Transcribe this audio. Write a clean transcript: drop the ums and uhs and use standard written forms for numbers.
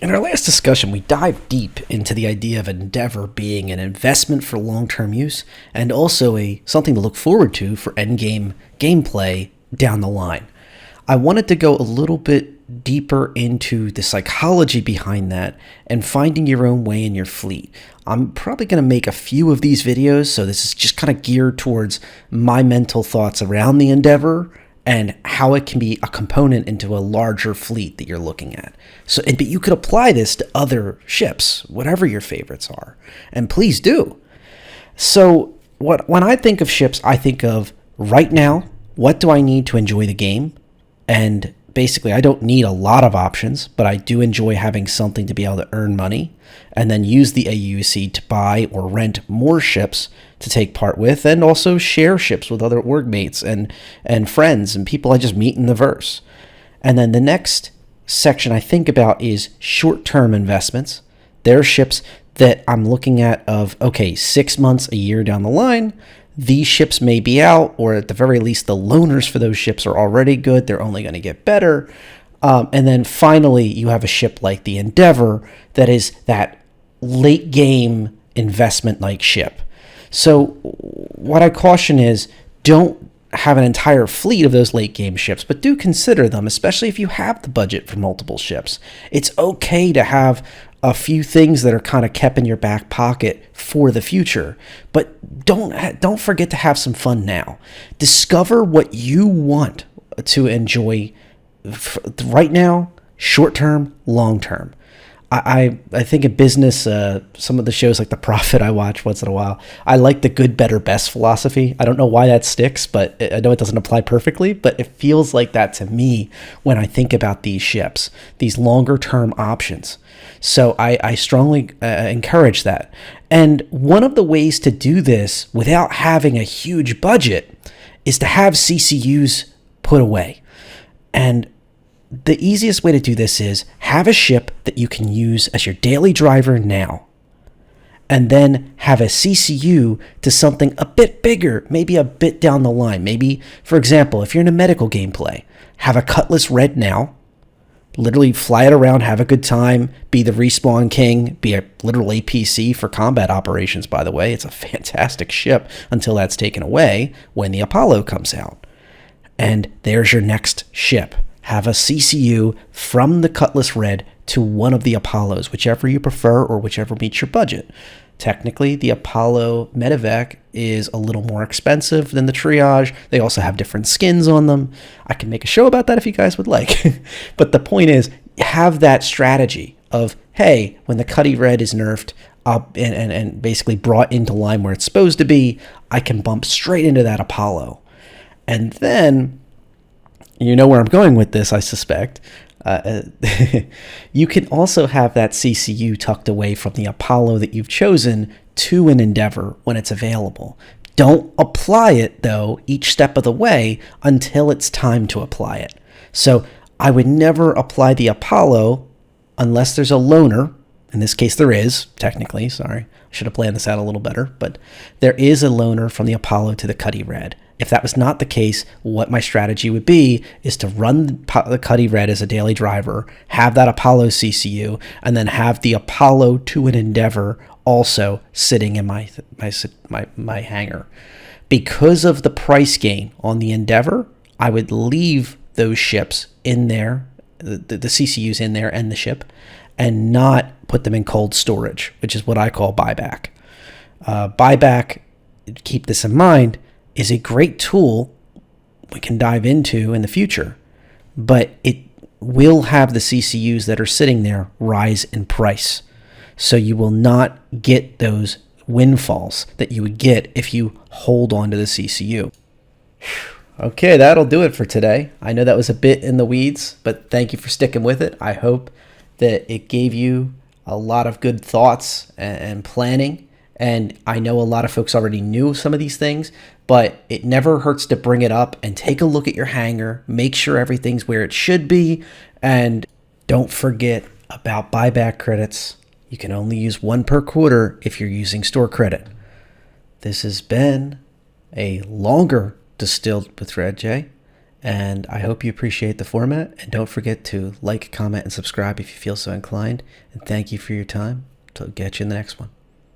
In our last discussion, we dived deep into the idea of Endeavor being an investment for long-term use and also something to look forward to for endgame gameplay down the line. I wanted to go a little bit deeper into the psychology behind that and finding your own way in your fleet. I'm probably going to make a few of these videos, so this is just kind of geared towards my mental thoughts around the Endeavor and how it can be a component into a larger fleet that you're looking at. But you could apply this to other ships, whatever your favorites are, and please do. So when I think of ships, I think of right now, what do I need to enjoy the game? And basically, I don't need a lot of options, but I do enjoy having something to be able to earn money and then use the AUC to buy or rent more ships to take part with, and also share ships with other org mates and friends and people I just meet in the verse. And then the next section I think about is short-term investments. There are ships that I'm looking at of, okay, 6 months, a year down the line, these ships may be out, or at the very least, the loaners for those ships are already good. They're only going to get better. And then finally, you have a ship like the Endeavor that is that late game investment-like ship. So what I caution is don't have an entire fleet of those late game ships, but do consider them, especially if you have the budget for multiple ships. It's okay to have a few things that are kind of kept in your back pocket for the future, but don't forget to have some fun now. Discover what you want to enjoy right now, short term, long term. I think in business, some of the shows like The Profit I watch once in a while, I like the good, better, best philosophy. I don't know why that sticks, but I know it doesn't apply perfectly, but it feels like that to me when I think about these ships, these longer term options. So I strongly encourage that. And one of the ways to do this without having a huge budget is to have CCUs put away. And the easiest way to do this is have a ship that you can use as your daily driver now, and then have a CCU to something a bit bigger, maybe a bit down the line. Maybe, for example, if you're in a medical gameplay, have a Cutlass Red now, literally fly it around, have a good time, be the respawn king, be a literal APC for combat operations, by the way. It's a fantastic ship until that's taken away when the Apollo comes out. And there's your next ship. Have a CCU from the Cutlass Red to one of the Apollos, whichever you prefer or whichever meets your budget. Technically, the Apollo Medevac is a little more expensive than the Triage. They also have different skins on them. I can make a show about that if you guys would like. But the point is, have that strategy of, hey, when the Cutty Red is nerfed up and basically brought into line where it's supposed to be, I can bump straight into that Apollo. And then, you know where I'm going with this, I suspect. You can also have that CCU tucked away from the Apollo that you've chosen to an Endeavor when it's available. Don't apply it, though, each step of the way until it's time to apply it. So I would never apply the Apollo unless there's a loaner. In this case, there is, technically. Sorry, I should have planned this out a little better. But there is a loaner from the Apollo to the Cutty Red. If that was not the case, what my strategy would be is to run the Cutty Red as a daily driver, have that Apollo CCU, and then have the Apollo to an Endeavor also sitting in my hangar. Because of the price gain on the Endeavor, I would leave those ships in there, the CCUs in there and the ship, and not put them in cold storage, which is what I call buyback. Buyback, keep this in mind, is a great tool we can dive into in the future, but it will have the CCUs that are sitting there rise in price. So you will not get those windfalls that you would get if you hold on to the CCU. Okay, that'll do it for today. I know that was a bit in the weeds, but thank you for sticking with it. I hope that it gave you a lot of good thoughts and planning. And I know a lot of folks already knew some of these things, but it never hurts to bring it up and take a look at your hangar, make sure everything's where it should be, and don't forget about buyback credits. You can only use one per quarter if you're using store credit. This has been a longer Distilled with Red J, And I hope you appreciate the format. And don't forget to like, comment, and subscribe if you feel so inclined. And thank you for your time. Till get you in the next one.